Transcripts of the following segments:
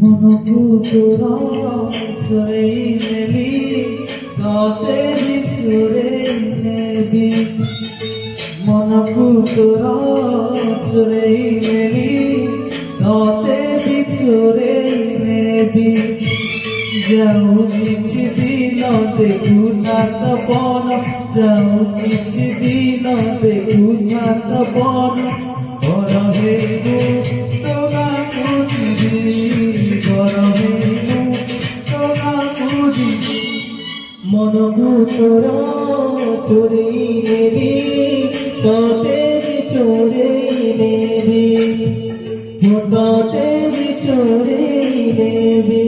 মনকু তোরা চুরেই নেলি কাতে চুরে নেবি মনকু তোরা চুরেই নেলি কাতে চুরে নেবি যাও কিছু দিন দেখু না সপন যাও কিছু দিন দেখু না সপন বড় হেবু তোরা খুঁজবি মনকু তোরা চুরেই নেবি কাতে চুরে নেবি কাতে চুরে নেবি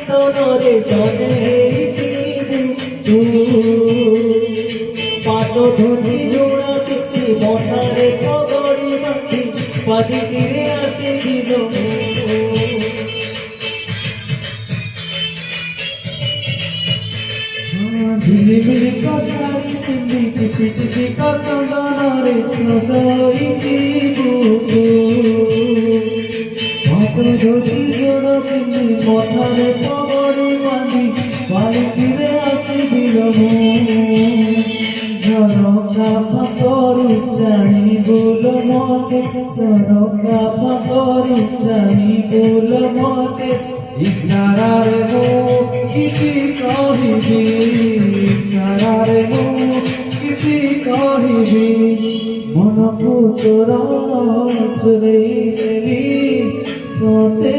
চন্দনরে সনে পাটো ধুতি জোড়া পিঠি মথারে পগড়ি মাটি পাদি তীরে আসি দিল ঝিলিমিলি কসারি পিন্দি পিঠি পিঠি চন্দনরে সজই ধুতি জোড়া পিন্দি মথারে পগড়ি বাঁধি বাড়ি ফিরে আসি বিলম ঝরকা পাতরু জানি বুল মতে ঝরকা পাতরু জানি বুল মতে ইশারারে মো কিছু কহিবি ইশারারে মো কিছু কহিবি মনকু তোরা চুরেই নেবি কাতে